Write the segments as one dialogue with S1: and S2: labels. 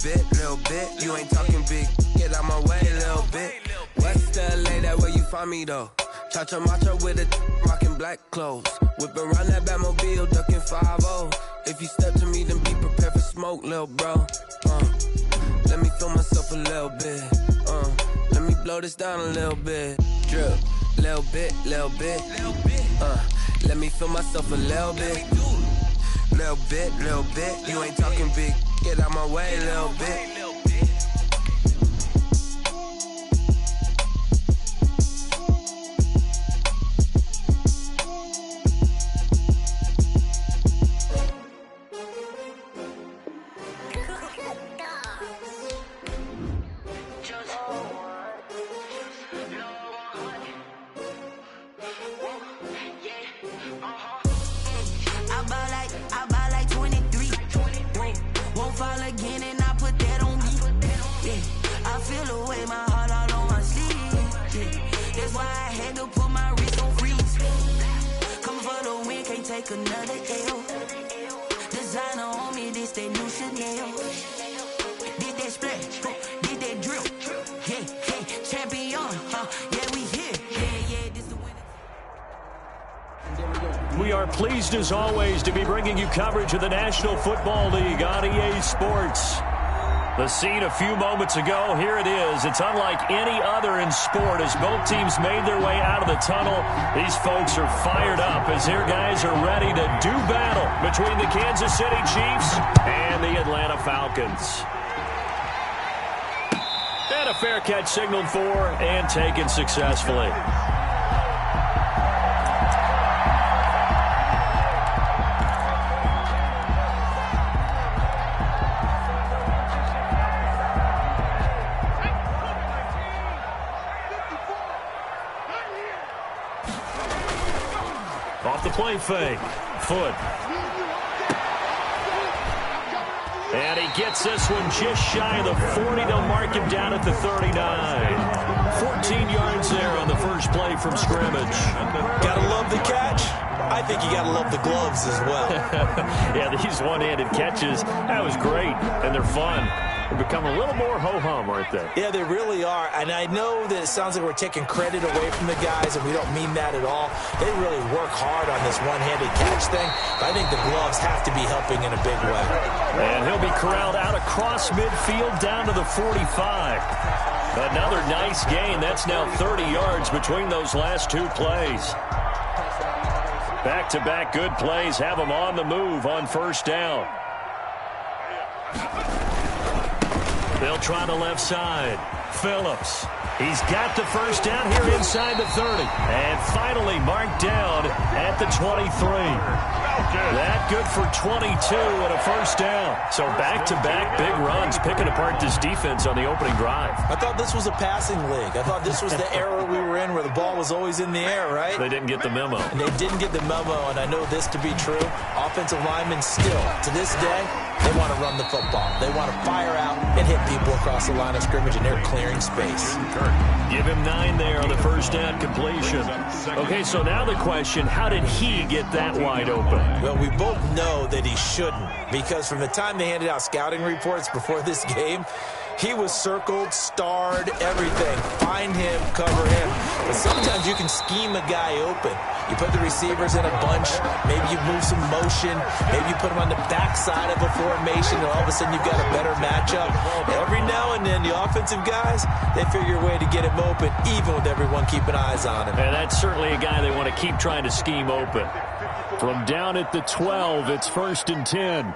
S1: little bit. You ain't talking big, get out my way, little bit. West LA, that where you find me though. Cha-cha matcha with a rockin' black clothes. Whip around that Batmobile, ducking 5-0. If you step to me, then be prepared for smoke, little bro. Let me feel myself a little bit. Let me blow this down a little bit. Drip, little bit, little bit. Let me feel myself a little bit. Little bit, little bit. You ain't talking big, get out my way, little bit.
S2: Another L. Designer on me, this that new Chanel. Did that splash, did that drill. Hey, hey, champion, yeah, we here. Yeah, this the winner.
S3: We are pleased as always to be bringing you coverage of the National Football League on EA Sports. The scene a few moments ago, here it is. It's unlike any other in sport as both teams made their way out of the tunnel. These folks are fired up as their guys are ready to do battle between the Kansas City Chiefs and the Atlanta Falcons. And a fair catch signaled for and taken successfully. Play fake. Foot. And he gets this one just shy of the 40. They'll mark him down at the 39. 14 yards there on the first play from scrimmage.
S4: Gotta love the catch. I think you gotta love the gloves as well.
S3: Yeah, these one-handed catches, that was great, and they're fun. They become a little more ho-hum, aren't they?
S4: Yeah, they really are. And I know that it sounds like we're taking credit away from the guys, and we don't mean that at all. They really work hard on this one-handed catch thing. But I think the gloves have to be helping in a big way.
S3: And he'll be corralled out across midfield down to the 45. Another nice gain. That's now 30 yards between those last two plays. Back-to-back good plays have them on the move on first down. They'll try the left side. Phillips. He's got the first down here inside the 30. And finally marked down at the 23. That good for 22 and a first down. So back-to-back big runs picking apart this defense on the opening drive.
S4: I thought this was a passing league. I thought this was the era we were in where the ball was always in the air, right?
S3: They didn't get the memo.
S4: And they didn't get the memo, and I know this to be true. Offensive linemen still, to this day, they want to run the football. They want to fire out and hit people across the line of scrimmage, and they're clearing space.
S3: Give him 9 there on the first down completion. Okay, so now the question, how did he get that wide open?
S4: Well, we both know that he shouldn't, because from the time they handed out scouting reports before this game, he was circled, starred, everything. Find him, cover him. But sometimes you can scheme a guy open. You put the receivers in a bunch. Maybe you move some motion. Maybe you put them on the backside of a formation, and all of a sudden you've got a better matchup. Every now and then, the offensive guys, they figure a way to get him open, even with everyone keeping eyes on him.
S3: And that's certainly a guy they want to keep trying to scheme open. From down at the 12, it's 1st and 10.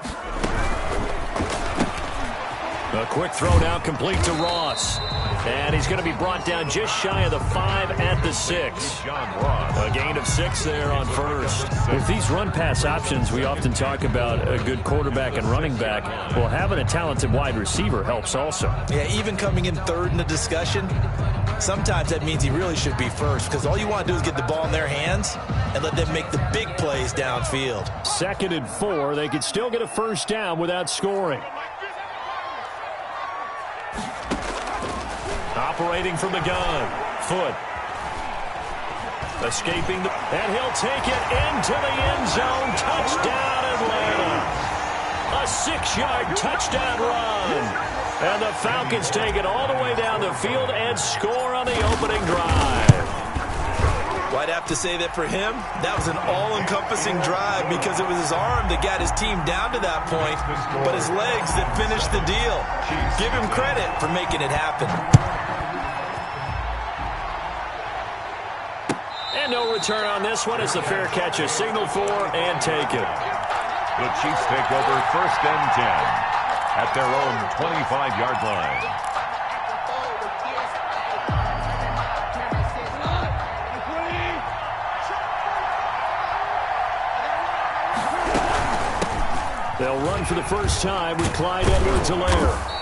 S3: A quick throw now complete to Ross. And he's going to be brought down just shy of the 5 at the 6. A gain of 6 there on first. With these run-pass options, we often talk about a good quarterback and running back. Well, having a talented wide receiver helps also.
S4: Yeah, even coming in third in the discussion, sometimes that means he really should be first, because all you want to do is get the ball in their hands and let them make the big plays downfield.
S3: 2nd and 4. They could still get a first down without scoring. Operating from the gun. Foot. Escaping. And he'll take it into the end zone. Touchdown, Atlanta. A 6-yard touchdown run. And the Falcons take it all the way down the field and score on the opening drive.
S4: Well, I'd have to say that for him, that was an all-encompassing drive because it was his arm that got his team down to that point, but his legs that finished the deal. Give him credit for making it happen.
S3: And no return on this one as the fair catch is signaled for and taken.
S5: The Chiefs take over 1st and 10 at their own 25-yard line.
S3: They'll run for the first time with Clyde Edwards-Helaire.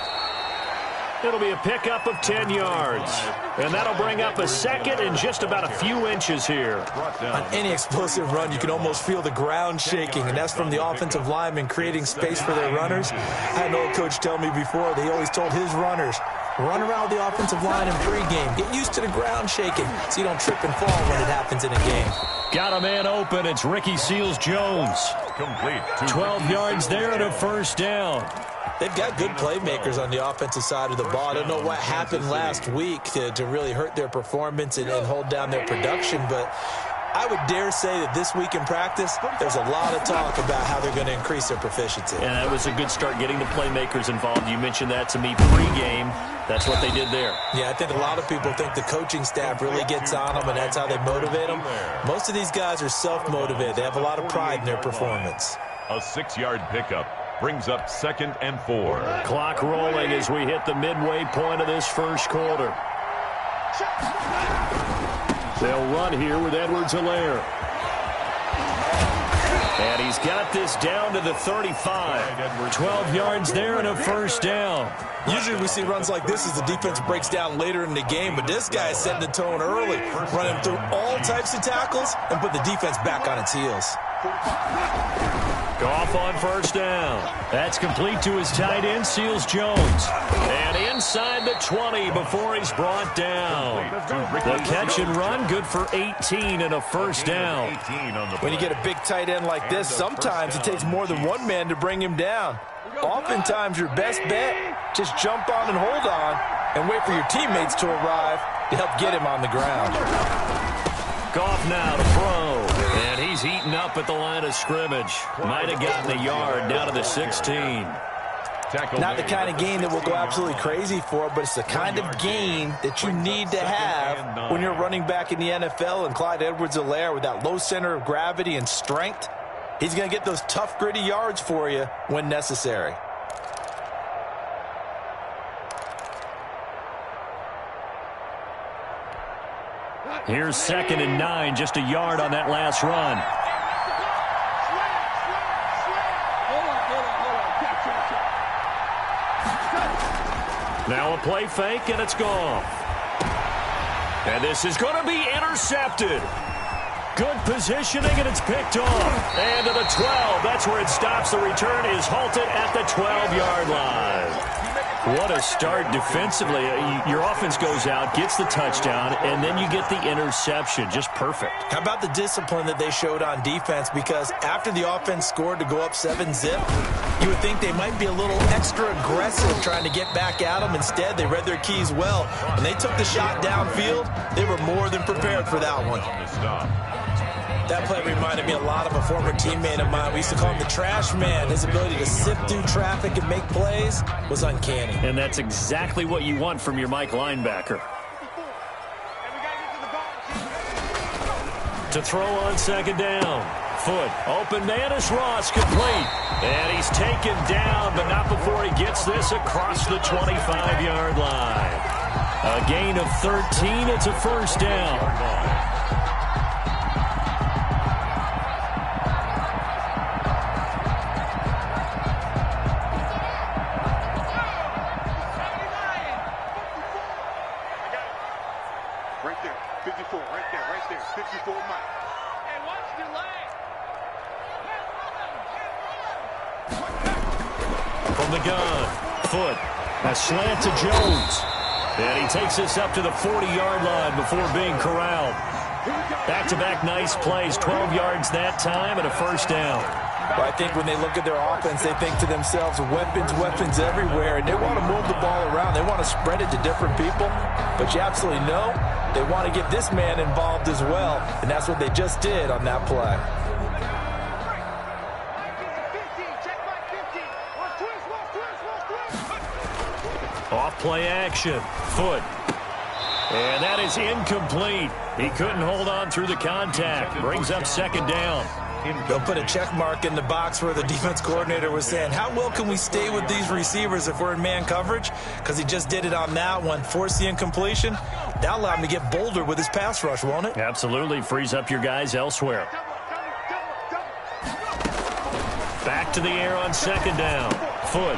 S3: It'll be a pickup of 10 yards. And that'll bring up a second and just about a few inches here.
S4: On any explosive run, you can almost feel the ground shaking, and that's from the offensive linemen creating space for their runners. I had an old coach tell me before, they always told his runners, run around the offensive line in pregame. Get used to the ground shaking so you don't trip and fall when it happens in a game.
S3: Got a man open. It's Ricky Seals-Jones.
S5: Complete.
S3: 12 yards there and a first down.
S4: They've got good playmakers on the offensive side of the ball. I don't know what happened last week to really hurt their performance and hold down their production, but I would dare say that this week in practice, there's a lot of talk about how they're going to increase their proficiency.
S3: And that was a good start getting the playmakers involved. You mentioned that to me pregame. That's what they did there.
S4: Yeah, I think a lot of people think the coaching staff really gets on them, and that's how they motivate them. Most of these guys are self-motivated. They have a lot of pride in their performance.
S5: A 6-yard pickup brings up 2nd and 4.
S3: Clock rolling as we hit the midway point of this first quarter. They'll run here with Edwards-Helaire. And he's got this down to the 35. 12 yards there and a first down.
S4: Usually we see runs like this as the defense breaks down later in the game, but this guy is setting the tone early, running through all types of tackles and put the defense back on its heels.
S3: Goff on first down. That's complete to his tight end, Seals-Jones. And inside the 20 before he's brought down. The catch and run, good for 18 and a first down.
S4: When you get a big tight end like this, sometimes it takes more than one man to bring him down. Oftentimes your best bet, just jump on and hold on and wait for your teammates to arrive to help get him on the ground.
S3: Goff now to throw. And he's eaten up at the line of scrimmage. Might have gotten a yard down to the 16.
S4: Not the kind of gain that we'll go absolutely crazy for, but it's the kind of gain that you need to have when you're running back in the NFL. And Clyde Edwards-Helaire, with that low center of gravity and strength, he's going to get those tough, gritty yards for you when necessary.
S3: Here's 2nd and 9, just a yard on that last run. Now a play fake, and it's gone. And this is going to be intercepted. Good positioning, and it's picked off. And to the 12, that's where it stops. The return is halted at the 12-yard line. What a start defensively. Your offense goes out, gets the touchdown, and then you get the interception. Just perfect. How about the discipline that they showed on defense? Because after the offense scored to go up 7-zip, you would think they might be a little extra aggressive trying to get back at them. Instead, they read their keys well. When they took the shot downfield, they were more than prepared for that one. That play reminded me a lot of a former teammate of mine. We used to call him the trash man. His ability to sift through traffic and make plays was uncanny. And that's exactly what you want from your Mike linebacker. To throw on 2nd down. Foot. Open man is Ross, complete. And he's taken down, but not before he gets this across the 25-yard line. A gain of 13. It's a first down. From the gun, Foot, a slant to Jones. And he takes this up to the 40-yard line before being corralled. Back-to-back nice plays, 12 yards that time and a first down.
S4: Well, I think when they look at their offense, they think to themselves, weapons, weapons everywhere, and they want to move the ball around. They want to spread it to different people, but you absolutely know they want to get this man involved as well, and that's what they just did on that play.
S3: Off play action, foot. And that is incomplete. He couldn't hold on through the contact. Brings up second down.
S4: They'll put a check mark in the box where the defense coordinator was saying, how well can we stay with these receivers if we're in man coverage? Because he just did it on that one, forced the incompletion. That'll allow him to get bolder with his pass rush, won't it?
S3: Absolutely. Frees up your guys elsewhere. Back to the air on second down. Foot.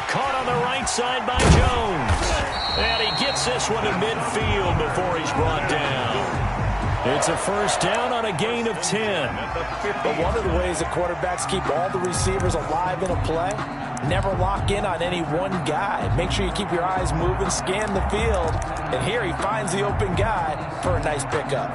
S3: Caught on the right side by Jones. And he gets this one to midfield before he's brought down. It's a first down on a gain of 10.
S4: But one of the ways that quarterbacks keep all the receivers alive in a play, never lock in on any one guy. Make sure you keep your eyes moving, scan the field. And here he finds the open guy for a nice pickup.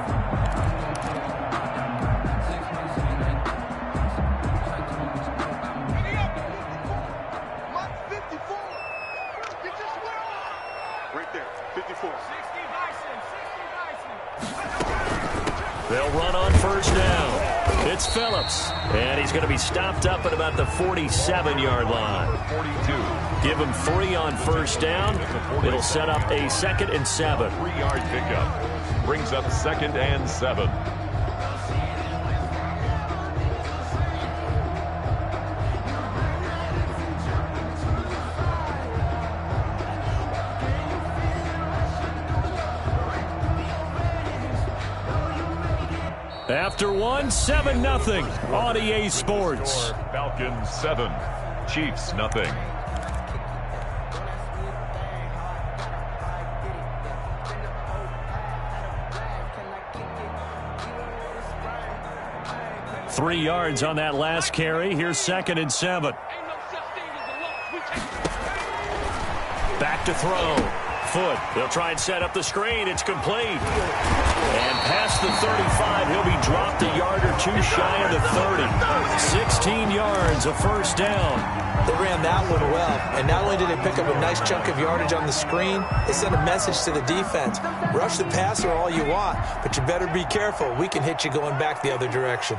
S3: They'll run on first down. It's Phillips. And he's going to be stopped up at about the 47-yard line. 42. Give him 3 on first down. It'll set up a 2nd and 7.
S5: 3-yard pickup. Brings up 2nd and 7.
S3: After 7-0 on EA Sports.
S5: Falcons 7, Chiefs nothing.
S3: Three yards on that last carry. Here's 2nd and 7. Back to throw. Foot. They'll try and set up the screen. It's complete. And past the 35, he'll be dropped a yard or two shy of the 30. 16 yards, a first down.
S4: They ran that one well, and not only did they pick up a nice chunk of yardage on the screen, they sent a message to the defense. Rush the passer all you want, but you better be careful. We can hit you going back the other direction.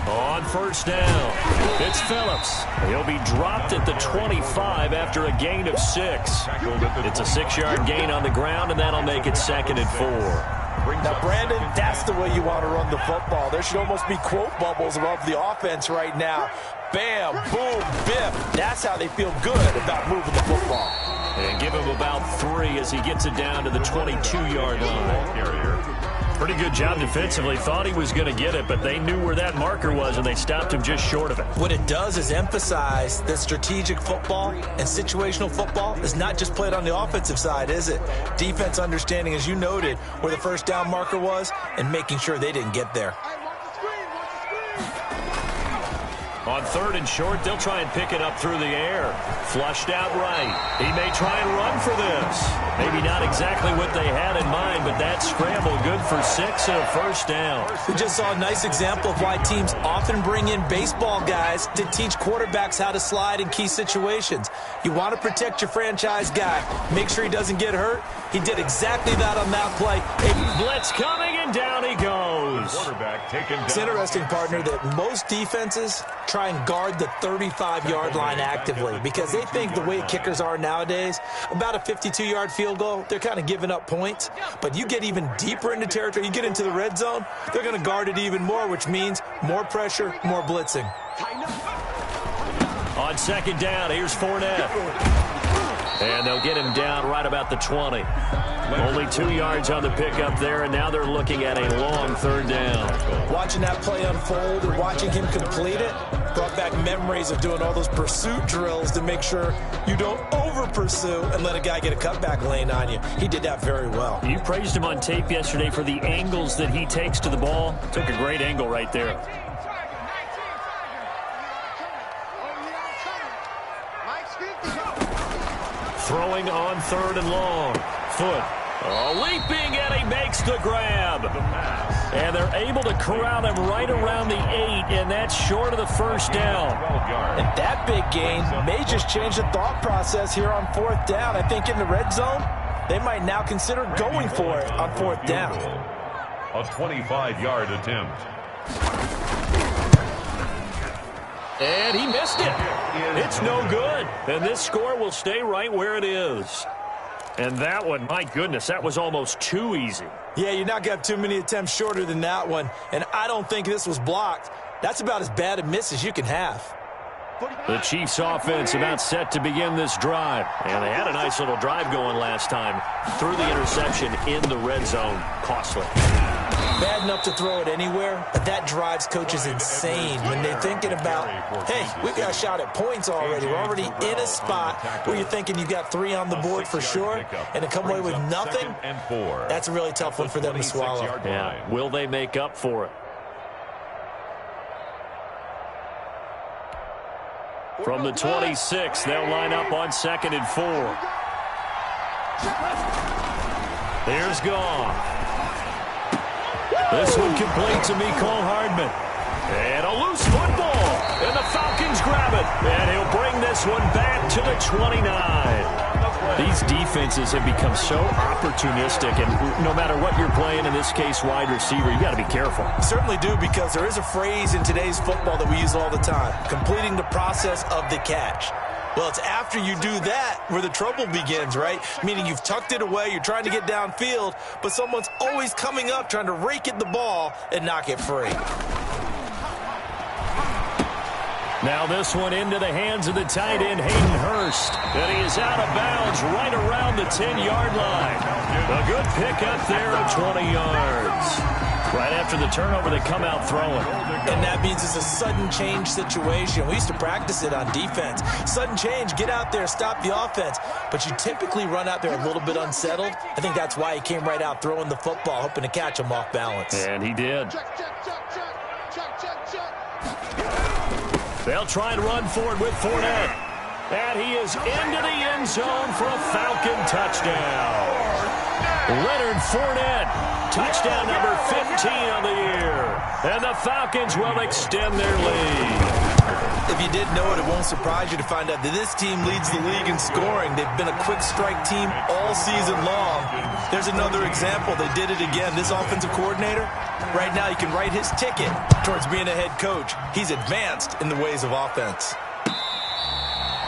S3: On first down, it's Phillips. He'll be dropped at the 25 after a gain of 6. It's a 6-yard gain on the ground, and that'll make it 2nd and 4.
S4: Now, Brandon, that's the way you want to run the football. There should almost be quote bubbles above the offense right now. Bam, boom, biff. That's how they feel good about moving the football.
S3: And give him about 3 as he gets it down to the 22-yard line. Pretty good job defensively. Thought he was going to get it, but they knew where that marker was, and they stopped him just short of it.
S4: What it does is emphasize that strategic football and situational football is not just played on the offensive side, is it? Defense understanding, as you noted, where the first down marker was and making sure they didn't get there.
S3: On 3rd and short, they'll try and pick it up through the air. Flushed out right. He may try and run for this. Maybe not exactly what they had in mind, but that scramble good for 6 and a first down.
S4: We just saw a nice example of why teams often bring in baseball guys to teach quarterbacks how to slide in key situations. You want to protect your franchise guy. Make sure he doesn't get hurt. He did exactly that on that play.
S3: Blitz coming, and down he goes.
S5: Quarterback taken down.
S4: It's interesting, partner, that most defenses try and guard the 35-yard line actively because they think the way kickers are nowadays, about a 52-yard field goal, they're kind of giving up points. But you get even deeper into territory, you get into the red zone, they're going to guard it even more, which means more pressure, more blitzing.
S3: On 2nd down, here's Fournette. And they'll get him down right about the 20. Only 2 yards on the pickup there, and now they're looking at a long 3rd down.
S4: Watching that play unfold and watching him complete it brought back memories of doing all those pursuit drills to make sure you don't over-pursue and let a guy get a cutback lane on you. He did that very well.
S3: You praised him on tape yesterday for the angles that he takes to the ball. Took a great angle right there. Throwing on 3rd and long. Foot. Leaping, and he makes the grab.
S5: The pass.
S3: And they're able to corral him right around the 8, and that's short of the first down.
S4: And that big gain may just change the thought process here on 4th down. I think in the red zone, they might now consider going for it on 4th down.
S5: A 25-yard attempt.
S3: And he missed it. It's no good. And this score will stay right where it is. And that one, my goodness, that was almost too easy.
S4: Yeah, you're not going to have too many attempts shorter than that one. And I don't think this was blocked. That's about as bad a miss as you can have.
S3: The Chiefs offense about set to begin this drive. And they had a nice little drive going last time. Threw the interception in the red zone. Costly.
S4: Bad enough to throw it anywhere, but that drives coaches insane when they're thinking about, hey, we've got a shot at points already. We're already in a spot where you're thinking you've got 3 on the board for sure, and to come away with nothing, that's a really tough one for them to swallow.
S3: Yeah, will they make up for it? From the 26, they'll line up on 2nd and 4. There's Goff. This one complete to Mecole Hardman. And a loose football. And the Falcons grab it. And he'll bring this one back to the 29. These defenses have become so opportunistic, and no matter what you're playing, in this case wide receiver, you got to be careful.
S4: Certainly do, because there is a phrase in today's football that we use all the time, completing the process of the catch. Well, it's after you do that where the trouble begins, right? Meaning you've tucked it away, you're trying to get downfield, but someone's always coming up trying to rake at the ball and knock it free.
S3: Now this one into the hands of the tight end, Hayden Hurst. And he is out of bounds right around the 10-yard line. A good pickup there of 20 yards. Right after the turnover, they come out throwing.
S4: And that means it's a sudden change situation. We used to practice it on defense. Sudden change, get out there, stop the offense. But you typically run out there a little bit unsettled. I think that's why he came right out throwing the football, hoping to catch him off balance.
S3: And he did. They'll try and run forward with Fournette. And he is into the end zone for a Falcon touchdown. Leonard Fournette. Touchdown number 15 on the year. And the Falcons will extend their lead.
S4: If you didn't know it, it won't surprise you to find out that this team leads the league in scoring. They've been a quick strike team all season long. There's another example. They did it again. This offensive coordinator, right now you can write his ticket towards being a head coach. He's advanced in the ways of offense.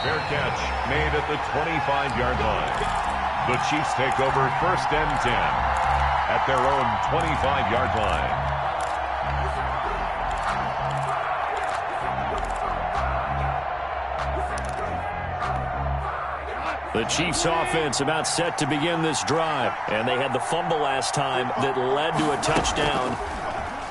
S5: Fair catch made at the 25-yard line. The Chiefs take over 1st and 10 at their own 25-yard line.
S3: The Chiefs offense about set to begin this drive. And they had the fumble last time that led to a touchdown.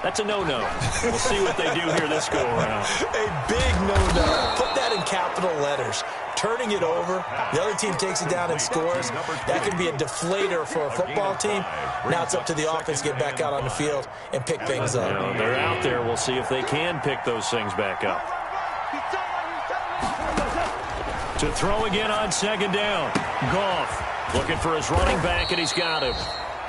S3: That's a no-no. We'll see what they do here this go-around.
S4: A big no-no. Put that in capital letters. Turning it over, the other team takes it down and scores. That can be a deflator for a football team. Now it's up to the offense to get back out on the field and pick things up.
S3: You know, they're out there. We'll see if they can pick those things back up. To throw again on 2nd down. Goff looking for his running back, and he's got him.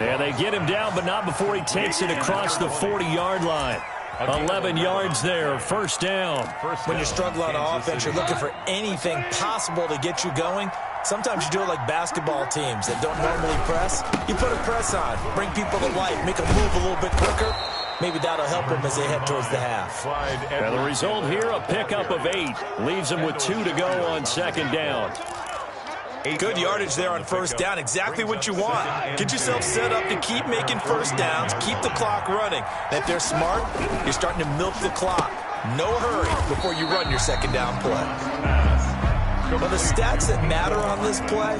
S3: And they get him down, but not before he takes it across the 40-yard line. 11 yards there, 1st down.
S4: When you struggle on offense, you're looking for anything possible to get you going. Sometimes you do it like basketball teams that don't normally press. You put a press on, bring people to life, make them move a little bit quicker. Maybe that'll help them as they head towards the half.
S3: And the result here, a pickup of 8. Leaves them with 2 to go on 2nd down.
S4: Good yardage there on 1st down. Exactly what you want. Get yourself set up to keep making 1st downs, keep the clock running. And if they're smart, you're starting to milk the clock. No hurry before you run your 2nd down play. But the stats that matter on this play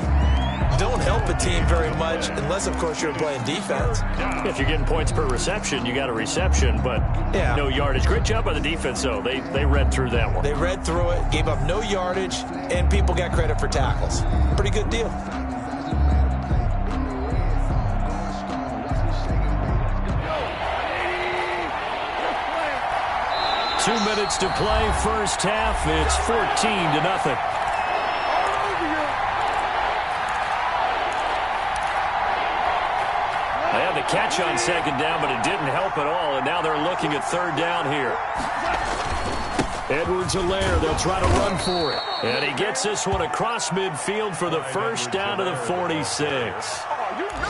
S4: don't help a team very much unless, of course, you're playing defense.
S3: If you're getting points per reception, you got a reception, but no yardage. Great job by the defense, though. They read through that one.
S4: They read through it, gave up no yardage, and people got credit for tackles. Pretty good deal.
S3: Two minutes to play, 1st half. It's 14-0. They have the a catch on second down, but it didn't help at all, and now they're looking at third down here. Edwards-Helaire, they'll try to run for it. And he gets this one across midfield for the first down to the 46.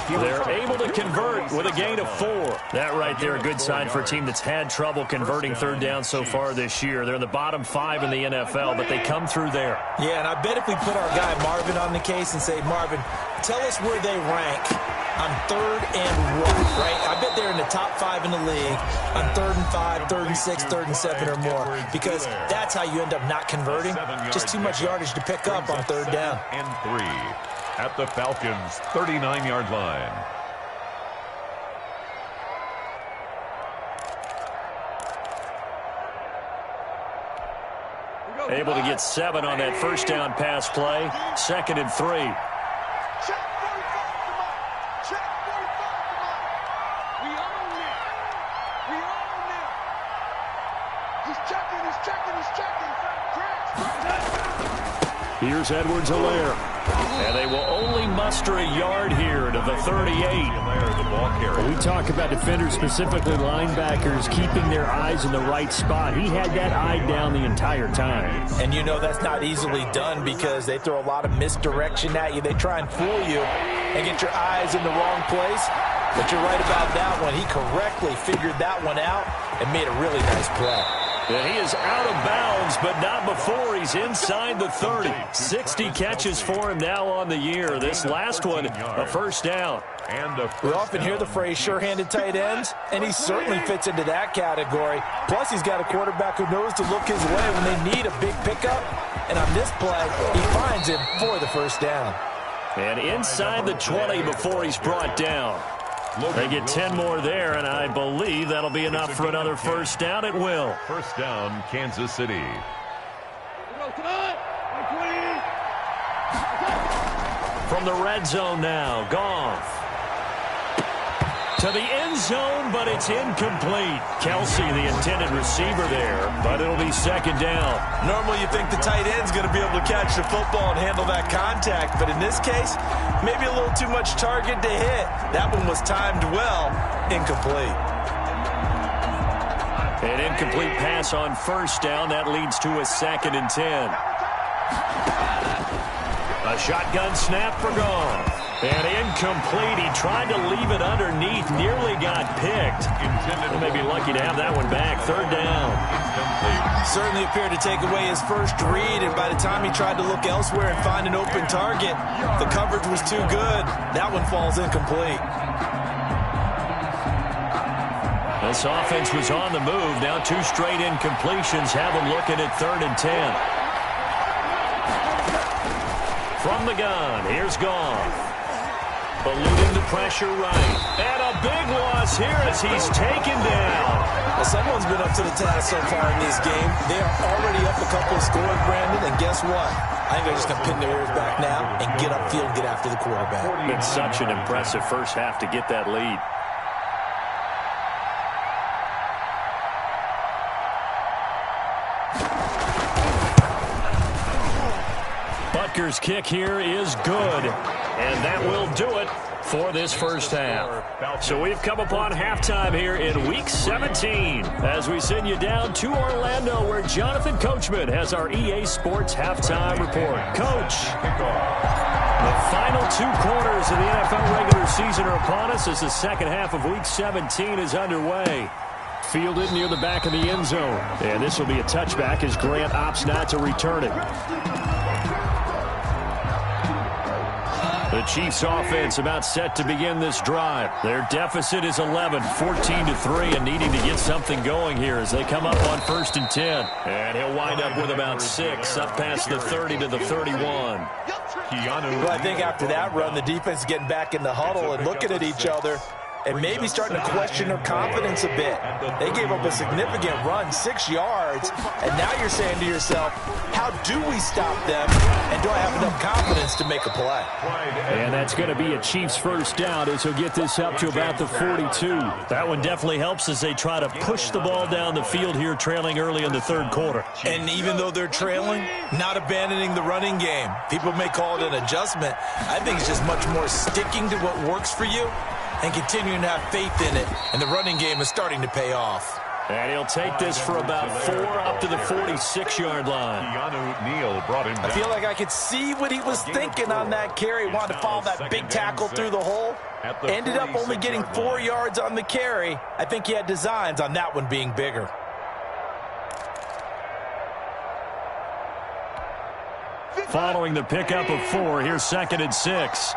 S3: They're able to convert with a gain of 4. That right there, a good sign for a team that's had trouble converting third down so far this year. They're in the bottom 5 in the NFL, but they come through there.
S4: Yeah, and I bet if we put our guy Marvin on the case and say, Marvin, tell us where they rank on 3rd and what, right? I bet they're in the top 5 in the league on 3rd and 5, 3rd and 6, 3rd and 7 or more, because that's how you end up not converting. Just too much yardage to pick up on 3rd down.
S5: And 3 at the Falcons' 39-yard line.
S3: Able to get 7 on that first down pass play. 2nd and 3.
S6: Check 45, come on. Check 45, come on. We own it. We own it. He's checking, he's checking, he's checking.
S3: Here's Edwards-Helaire. And they will only muster a yard here to the 38. We talk about defenders, specifically linebackers, keeping their eyes in the right spot. He had that eye down the entire time.
S4: And you know that's not easily done because they throw a lot of misdirection at you. They try and fool you and get your eyes in the wrong place. But you're right about that one. He correctly figured that one out and made a really nice play.
S3: And he is out of bounds, but not before he's inside the 30. 60 catches for him now on the year. This last one, a first down.
S4: We often hear the phrase sure-handed tight ends, and he certainly fits into that category. Plus, he's got a quarterback who knows to look his way when they need a big pickup. And on this play, he finds him for the first down.
S3: And inside the 20 before he's brought down. They get 10 more there, and I believe that'll be enough for another first down. It will.
S5: First down, Kansas City.
S3: From the red zone now, Goff. To the end zone, but it's incomplete. Kelsey, the intended receiver there, but it'll be second down.
S4: Normally you think the tight end's going to be able to catch the football and handle that contact, but in this case, maybe a little too much target to hit. That one was timed well, incomplete.
S3: An incomplete pass on first down. That leads to a 2nd and 10. A shotgun snap for Goff. And incomplete. He tried to leave it underneath. Nearly got picked. Well, maybe lucky to have that one back. Third down.
S4: Certainly appeared to take away his first read, and by the time he tried to look elsewhere and find an open target, the coverage was too good. That one falls incomplete.
S3: This offense was on the move. Now 2 straight incompletions have them looking at 3rd and 10. From the gun, here's Goff. Eluding the pressure right. And a big loss here as he's taken down.
S4: Well, someone's been up to the task so far in this game. They are already up a couple of scores, Brandon, and guess what? I think they're just going to pin their ears back now and get upfield and get after the quarterback.
S3: Been such an impressive first half to get that lead. Butker's kick here is good, and that will do it for this first half. So we've come upon halftime here in Week 17 as we send you down to Orlando where Jonathan Coachman has our EA Sports halftime report. Coach, the final 2 quarters of the NFL regular season are upon us as the second half of Week 17 is underway. Fielded near the back of the end zone, and this will be a touchback as Grant opts not to return it. The Chiefs offense about set to begin this drive. Their deficit is 11, 14-3, and needing to get something going here as they come up on 1st and 10. And he'll wind up with about 6, up past the 30 to the 31.
S4: Well, I think after that run, the defense is getting back in the huddle and looking at each other and maybe starting to question their confidence a bit. They gave up a significant run, 6 yards, and now you're saying to yourself, how do we stop them, and do I have enough confidence to make a play?
S3: And that's going to be a Chiefs first down as he'll get this up to about the 42. That one definitely helps as they try to push the ball down the field here, trailing early in the 3rd quarter.
S4: And even though they're trailing, not abandoning the running game. People may call it an adjustment. I think it's just much more sticking to what works for you and continuing to have faith in it, and the running game is starting to pay off.
S3: And he'll take this for about 4 up to the 46-yard line.
S4: I feel like I could see what he was thinking on that carry. Wanted to follow that big tackle through the hole. Ended up only getting 4 yards on the carry. I think he had designs on that one being bigger.
S3: Following the pickup of 4, here's 2nd and 6.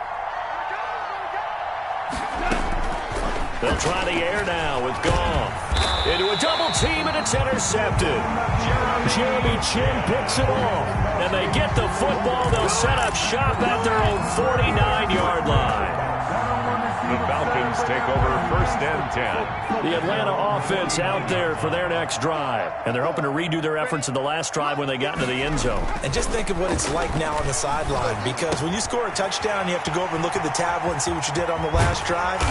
S3: They'll try the air now with Goff. Into a double team, and it's intercepted. Jeremy Chin picks it off. And they get the football. They'll set up shop at their own 49-yard line.
S5: The Falcons take over 1st and 10.
S3: The Atlanta offense out there for their next drive. And they're hoping to redo their efforts in the last drive when they got into the end zone.
S4: And just think of what it's like now on the sideline, because when you score a touchdown, you have to go over and look at the tablet and see what you did on the last drive.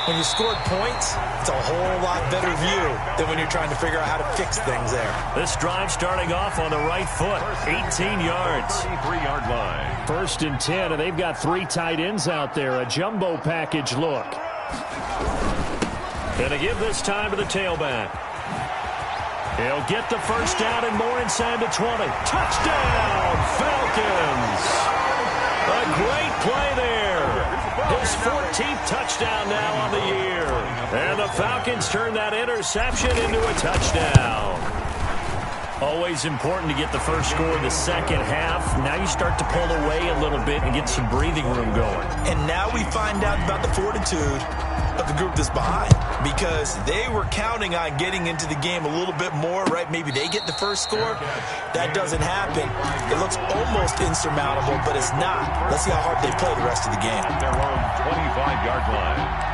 S4: When you scored points, it's a whole lot better view than when you're trying to figure out how to fix things there.
S3: This drive starting off on the right foot, 18 yards.
S5: 33-yard line.
S3: 1st and 10, and they've got 3 tight ends out there. A jumbo package look. Gonna give this time to the tailback. He'll get the first down and more inside the 20. Touchdown, Falcons! A great play there. His 14th touchdown now on the year. And the Falcons turn that interception into a touchdown. Always important to get the first score in the second half. Now you start to pull away a little bit and get some breathing room going.
S4: And now we find out about the fortitude of the group that's behind, because they were counting on getting into the game a little bit more, right? Maybe they get the first score. That doesn't happen. It looks almost insurmountable, but it's not. Let's see how hard they play the rest of the game.
S5: At their own 25-yard line.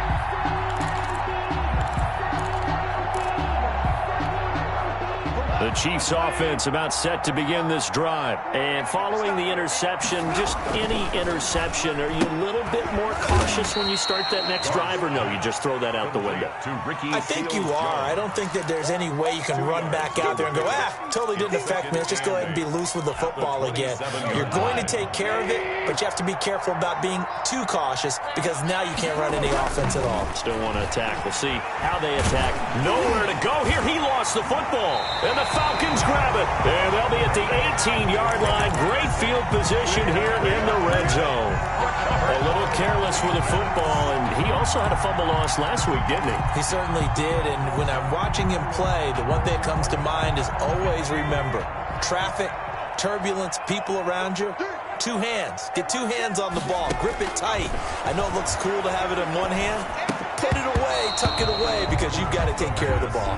S3: The Chiefs offense about set to begin this drive. And following the interception, just any interception, are you a little bit more cautious when you start that next drive, or no, you just throw that out the window?
S4: I think you are. I don't think that there's any way you can run back out there and go, totally didn't affect me. Let's just go ahead and be loose with the football again. You're going to take care of it, but you have to be careful about being too cautious, because now you can't run any offense at all.
S3: Still want to attack. We'll see how they attack. Nowhere to go here. He lost the football. And the Falcons grab it. And they'll be at the 18-yard line. Great field position here in the red zone. A little careless with the football, and he also had a fumble loss last week, didn't he?
S4: He certainly did, and when I'm watching him play, the one thing that comes to mind is always remember, traffic, turbulence, people around you, 2 hands. Get 2 hands on the ball. Grip it tight. I know it looks cool to have it in one hand. Put it away, tuck it away, because you've got to take care of the ball.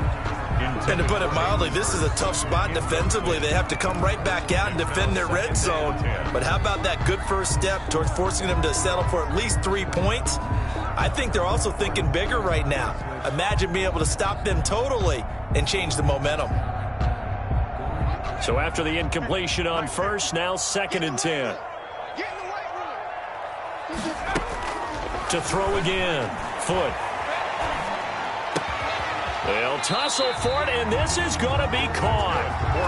S4: And to put it mildly, this is a tough spot defensively. They have to come right back out and defend their red zone. But how about that good first step towards forcing them to settle for at least 3 points? I think they're also thinking bigger right now. Imagine being able to stop them totally and change the momentum.
S3: So after the incompletion on first, now 2nd and 10. To throw again. Foot. They'll tussle for it, and this is going to be caught.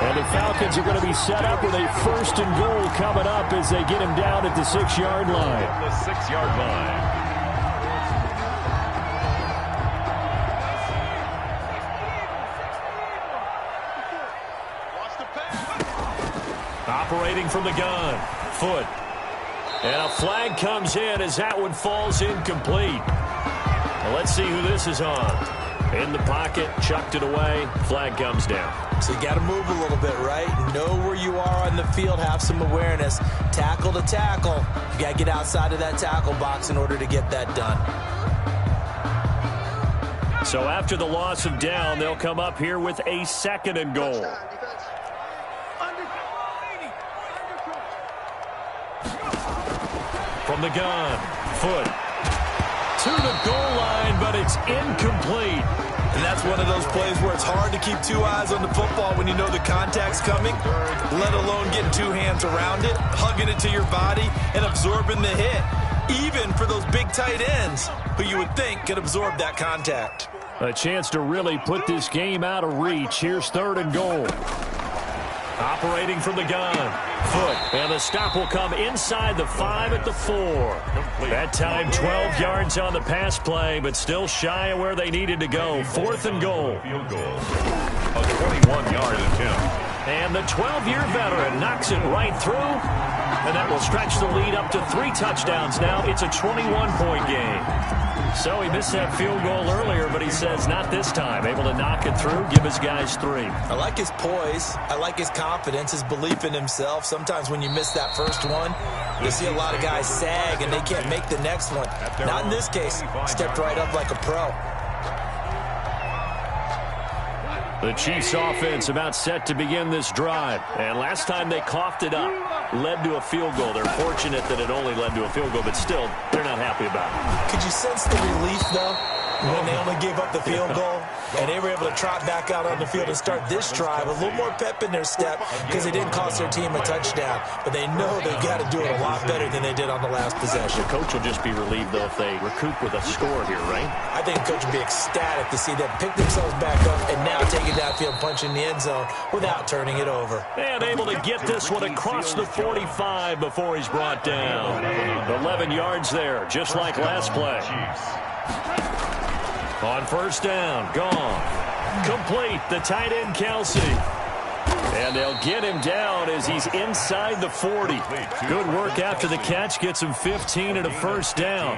S3: And the Falcons are going to be set up with a 1st and goal coming up as they get him down at the 6-yard line.
S5: The 6-yard line.
S3: Operating from the gun. Foot. And a flag comes in as that one falls incomplete. Well, let's see who this is on. In the pocket, chucked it away, flag comes down.
S4: So you got to move a little bit, right? Know where you are on the field, have some awareness. Tackle to tackle. You got to get outside of that tackle box in order to get that done.
S3: So after the loss of down, they'll come up here with a 2nd and goal. From the gun, Foot. To the goal line, but it's incomplete.
S4: And that's one of those plays where it's hard to keep 2 eyes on the football when you know the contact's coming, let alone getting 2 hands around it, hugging it to your body, and absorbing the hit. Even for those big tight ends who you would think could absorb that contact.
S3: A chance to really put this game out of reach. Here's 3rd and goal. Operating from the gun. Foot. And the stop will come inside the 5 at the 4. That time 12 yards on the pass play, but still shy of where they needed to go. 4th and goal.
S5: Field goal. A 21-yard attempt.
S3: And the 12-year veteran knocks it right through. And that will stretch the lead up to 3 touchdowns now. It's a 21-point game. So he missed that field goal earlier, but he says not this time. Able to knock it through, give his guys 3.
S4: I like his poise. I like his confidence, his belief in himself. Sometimes when you miss that first one, you see a lot of guys sag and they can't make the next one. Not in this case. Stepped right up like a pro.
S3: The Chiefs offense about set to begin this drive. And last time they coughed it up, led to a field goal. They're fortunate that it only led to a field goal, but still, they're not happy about it.
S4: Could you sense the relief, though, when they only gave up the field goal? And they were able to trot back out on the field and start this drive with a little more pep in their step because they didn't cost their team a touchdown. But they know they've got to do it a lot better than they did on the last possession.
S3: The coach will just be relieved, though, if they recoup with a score here, right?
S4: I think the coach will be ecstatic to see them pick themselves back up and now take it downfield, punch in the end zone without turning it over.
S3: And able to get this one across the 45 before he's brought down. 11 yards there, just like last play. On first down, gone. Complete, the tight end, Kelsey. And they'll get him down as he's inside the 40. Good work after the catch, gets him 15 and a first down.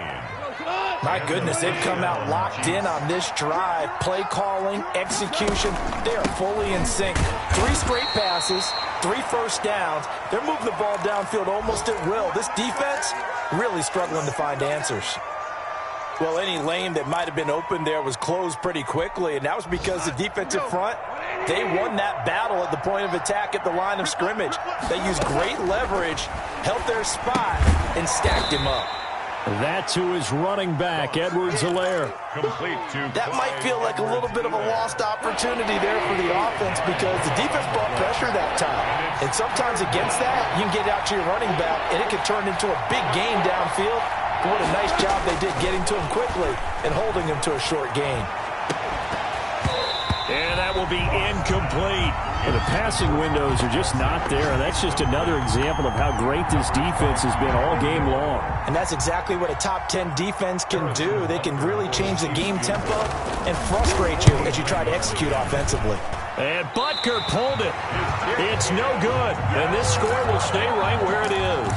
S4: My goodness, they've come out locked in on this drive. Play calling, execution, they are fully in sync. 3 straight passes, 3 first downs. They're moving the ball downfield almost at will. This defense really struggling to find answers. Well, any lane that might have been open there was closed pretty quickly, and that was because the defensive front, they won that battle at the point of attack at the line of scrimmage. They used great leverage, held their spot, and stacked him up.
S3: That to his running back, Edwards-Helaire.
S4: That might feel like a little bit of a lost opportunity there for the offense because the defense brought pressure that time. And sometimes against that, you can get out to your running back, and it can turn into a big gain downfield. What a nice job they did getting to him quickly and holding him to a short gain.
S3: And that will be incomplete. Well, the passing windows are just not there, and that's just another example of how great this defense has been all game long.
S4: And that's exactly what a top 10 defense can do. They can really change the game tempo and frustrate you as you try to execute offensively.
S3: And Butker pulled it. It's no good. And this score will stay right where it is.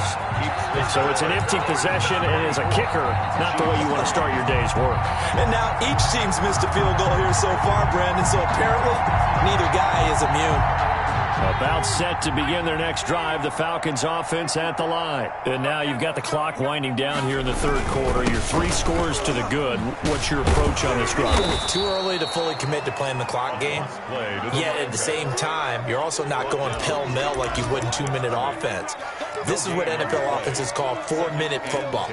S3: So it's an empty possession, and as a kicker, not the way you want to start your day's work.
S4: And now each team's missed a field goal here so far, Brandon, so apparently neither guy is immune.
S3: About set to begin their next drive, the Falcons offense at the line. And now you've got the clock winding down here in the third quarter. Your 3 scores to the good. What's your approach on this drive?
S4: Too early to fully commit to playing the clock game. Yet at the same time, you're also not going pell-mell like you would in 2-minute offense. This is what NFL offenses call 4-minute football.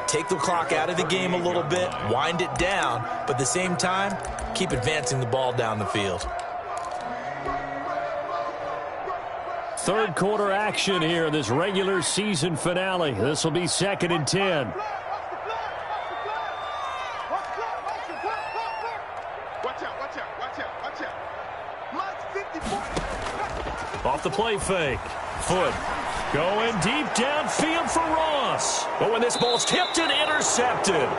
S4: Take the clock out of the game a little bit, wind it down, but at the same time, keep advancing the ball down the field.
S3: Third quarter action here, this regular season finale. This will be 2nd and 10. Off the play fake. Foot going deep downfield for Ross. But when this ball's tipped and intercepted.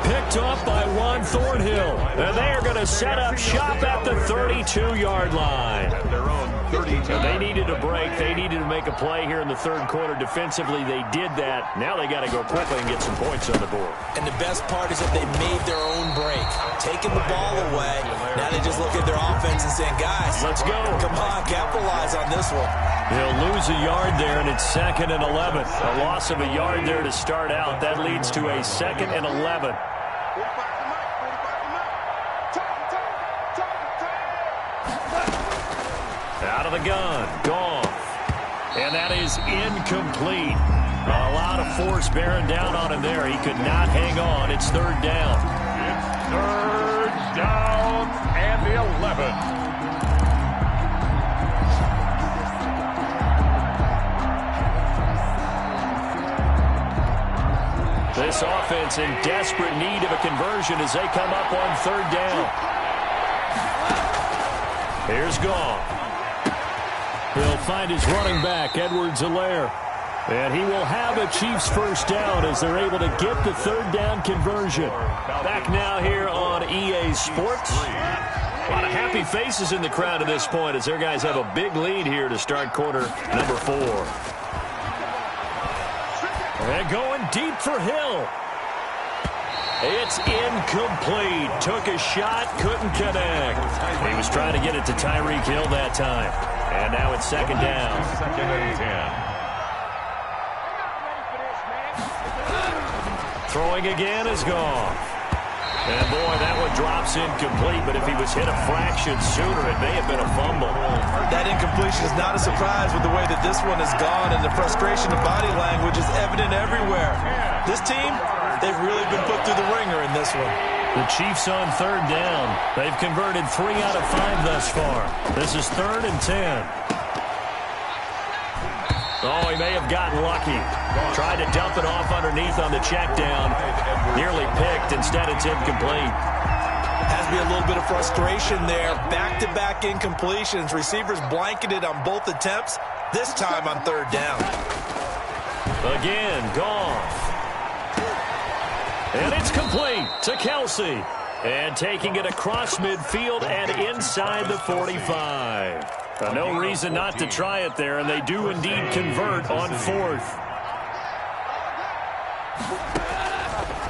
S3: Picked off by Juan Thornhill. And they are going to set up shop at the 32-yard line.
S5: At their own 32.
S3: They needed a break. They needed to make a play here in the third quarter. Defensively, they did that. Now they got to go quickly and get some points on the board.
S4: And the best part is that they made their own break. Taking the ball away. Now they just look at their offense and saying, guys,
S3: let's go.
S4: Come on, capitalize on this one.
S3: He'll lose a yard there, and it's 2nd and 11. A loss of a yard there to start out. That leads to a 2nd and 11. Out of the gun, Goff. And that is incomplete. A lot of force bearing down on him there. He could not hang on. It's 3rd down.
S5: It's 3rd down and 11.
S3: This offense in desperate need of a conversion as they come up on 3rd down. Here's Goff. He'll find his running back, Edwards-Helaire. And he will have a Chiefs first down as they're able to get the third down conversion. Back now here on EA Sports. A lot of happy faces in the crowd at this point as their guys have a big lead here to start quarter number 4. And going deep for Hill. It's incomplete. Took a shot, couldn't connect. He was trying to get it to Tyreek Hill that time. And now it's second down.
S5: Second and 10.
S3: Throwing again is gone. And boy, that one drops incomplete, but if he was hit a fraction sooner, it may have been a fumble.
S4: That incompletion is not a surprise with the way that this one has gone, and the frustration of body language is evident everywhere. This team, they've really been put through the ringer in this one.
S3: The Chiefs on third down. They've converted 3 out of 5 thus far. This is 3rd and 10. Oh, he may have gotten lucky. Tried to dump it off underneath on the check down. Nearly picked. Instead, it's incomplete.
S4: Has to be a little bit of frustration there. Back-to-back incompletions. Receivers blanketed on both attempts. This time on third down.
S3: Again, Goff. And it's complete to Kelsey. And taking it across midfield and inside the 45. No reason not to try it there, and they do indeed convert on 4th.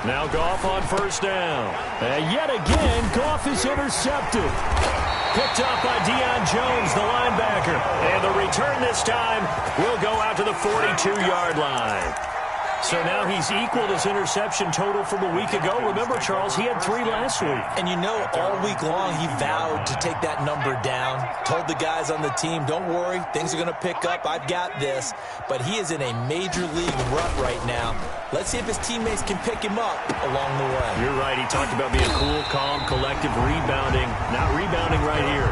S3: Now Goff on first down. And yet again, Goff is intercepted. Picked up by Deion Jones, the linebacker. And the return this time will go out to the 42-yard line. So now he's equaled his interception total from a week ago. Remember, Charles, he had 3 last week.
S4: And you know, all week long he vowed to take that number down. Told the guys on the team, don't worry, things are going to pick up. I've got this. But he is in a major league rut right now. Let's see if his teammates can pick him up along the way.
S3: You're right. He talked about being cool, calm, collective, rebounding. Not rebounding right here.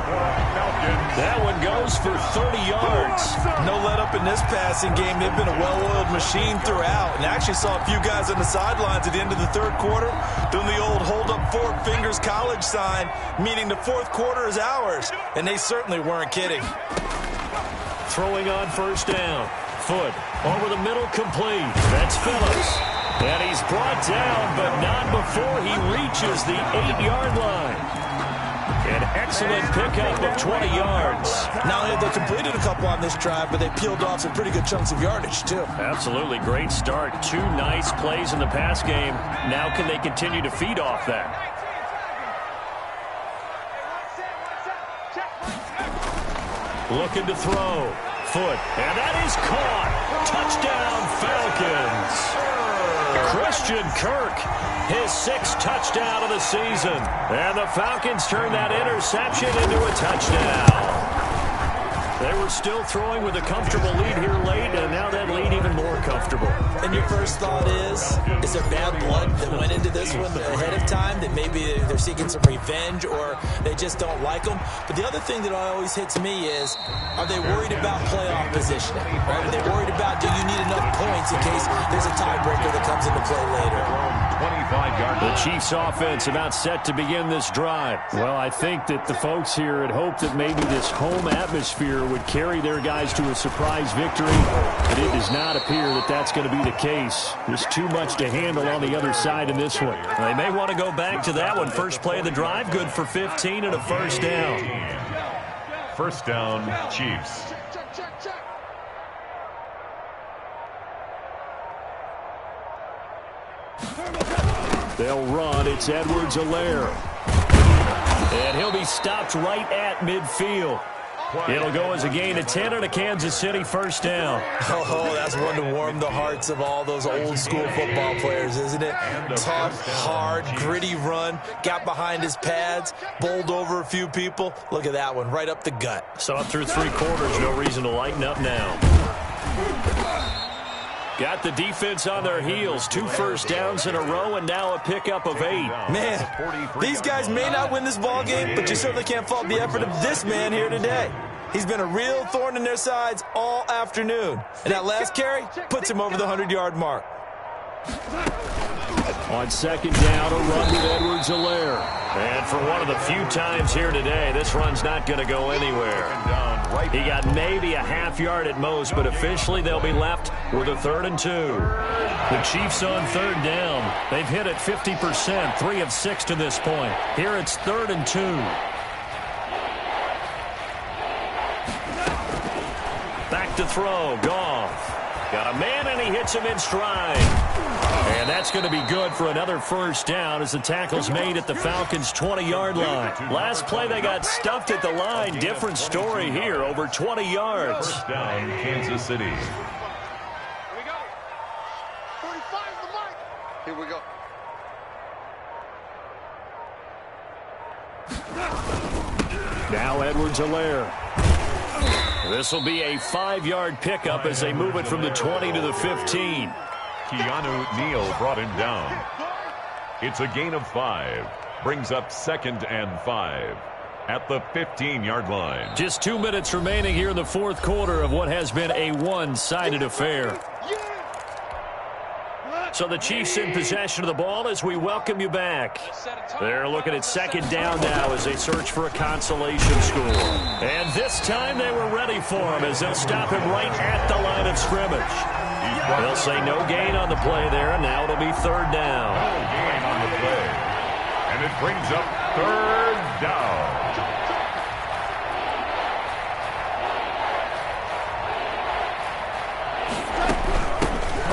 S3: That one goes for 30 yards.
S4: No let up in this passing game. They've been a well-oiled machine throughout. And actually saw a few guys on the sidelines at the end of the third quarter doing the old hold up 4 fingers college sign, meaning the fourth quarter is ours. And they certainly weren't kidding.
S3: Throwing on first down. Foot over the middle, complete. That's Phillips. And he's brought down, but not before he reaches the 8-yard line. An excellent pickup of 20 yards.
S4: Not only have they completed a couple on this drive, but they peeled off some pretty good chunks of yardage, too.
S3: Absolutely. Great start. 2 nice plays in the pass game. Now can they continue to feed off that? Looking to throw. Foot. And that is caught. Touchdown, Falcons. Christian Kirk, his 6th touchdown of the season. And the Falcons turn that interception into a touchdown. They were still throwing with a comfortable lead here late, and now that lead even more comfortable.
S4: And your first thought is there bad blood that went into this one ahead of time, that maybe they're seeking some revenge or they just don't like them? But the other thing that always hits me is, are they worried about playoff positioning? Right? Are they worried about, do you need enough points in case there's a tiebreaker that comes into play later?
S3: The Chiefs offense about set to begin this drive. Well, I think that the folks here had hoped that maybe this home atmosphere would carry their guys to a surprise victory, but it does not appear that that's going to be the case. There's too much to handle on the other side in this one. They may want to go back to that one. First play of the drive, good for 15 and a first down.
S5: First down, Chiefs.
S3: They'll run. It's Edwards-Helaire. And he'll be stopped right at midfield. It'll go as a gain of 10 and a Kansas City first down.
S4: Oh, that's one to warm the hearts of all those old-school football players, isn't it? Tough, hard, gritty run. Got behind his pads, bowled over a few people. Look at that one, right up the gut.
S3: Saw it through 3 quarters. No reason to lighten up now. Got the defense on their heels. 2 first downs in a row, and now a pickup of 8.
S4: Man, these guys may not win this ball game, but you certainly can't fault the effort of this man here today. He's been a real thorn in their sides all afternoon. And that last carry puts him over the 100-yard mark.
S3: On second down, a run with Edwards-Helaire. And for one of the few times here today, this run's not going to go anywhere. He got maybe a half yard at most, but officially they'll be left with a 3rd and 2. The Chiefs on 3rd down. They've hit it 50%, 3 of 6 to this point. Here it's 3rd and 2. Back to throw, Goff. Got a man, and he hits him in stride. And that's going to be good for another 1st down as the tackle's made at the Falcons' 20-yard line. Last play, they got stuffed at the line. Different story here, over 20 yards.
S5: 1st down, Kansas City.
S6: Here we go. 45 the mark. Here we go.
S3: Now Edwards-Helaire. This will be a 5-yard pickup as they move it from the 20 to the 15.
S5: Keanu Neal brought him down. It's a gain of 5. Brings up 2nd and 5 at the 15-yard line.
S3: Just 2 minutes remaining here in the 4th quarter of what has been a one-sided affair. So the Chiefs in possession of the ball as we welcome you back. They're looking at 2nd down now as they search for a consolation score. And this time they were ready for him as they'll stop him right at the line of scrimmage. They'll say no gain on the play there, and now it'll be 3rd down.
S5: No gain on the play. And it brings up 3rd down.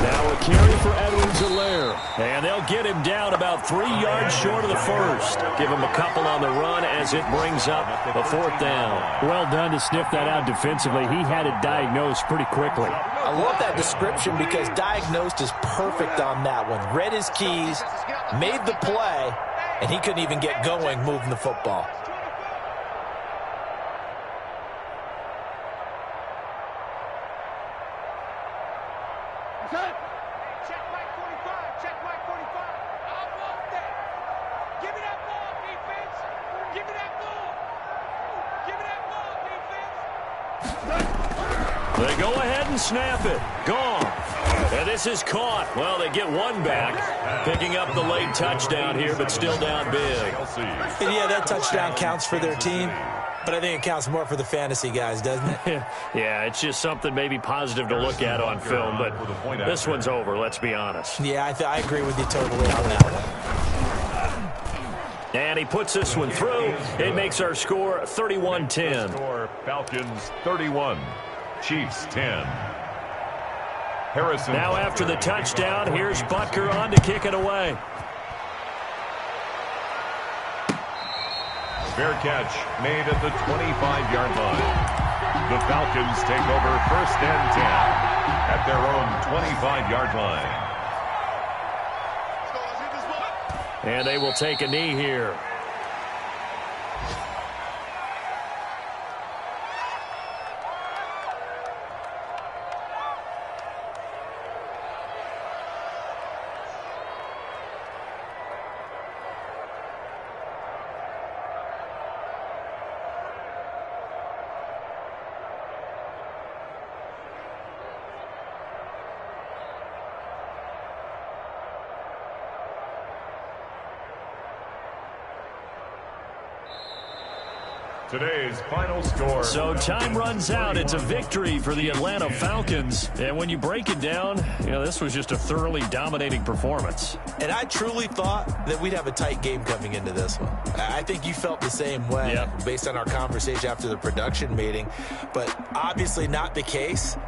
S3: Now a carry for Edwards-Helaire. And they'll get him down about 3 yards short of the 1st. Give him a couple on the run as it brings up a 4th down.
S7: Well done to sniff that out defensively. He had it diagnosed pretty quickly.
S4: I love that description because diagnosed is perfect on that one. Read his keys, made the play, and he couldn't even get going moving the football.
S6: Check back 45. Check back 45. I want that. Give me that ball, defense. Give me that ball. Give me that ball, defense.
S3: They go ahead and snap it. Gone. And this is caught. Well, they get one back. Picking up the late touchdown here, but still down big.
S4: And yeah, that touchdown counts for their team, but I think it counts more for the fantasy guys, doesn't it?
S3: Yeah, it's just something maybe positive to look at on film, but this one's over, let's be honest.
S4: Yeah, I agree with you totally on that one.
S3: And he puts this one through. It makes our score 31-10.
S5: Falcons 31, Chiefs 10. Harrison.
S3: Now after the touchdown, here's Butker on to kick it away.
S5: Fair catch made at the 25-yard line. The Falcons take over 1st and 10 at their own 25-yard line.
S3: And they will take a knee here.
S5: Today's final score.
S3: So time runs out. It's a victory for the Atlanta Falcons. And when you break it down, you know, this was just a thoroughly dominating performance.
S4: And I truly thought that we'd have a tight game coming into this one. I think you felt the same way based on our conversation after the production meeting. But obviously not the case.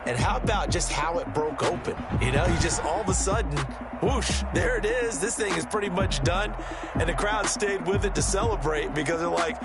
S4: And how about just how it broke open? You know, you just all of a sudden, whoosh, there it is. This thing is pretty much done. And the crowd stayed with it to celebrate because they're like,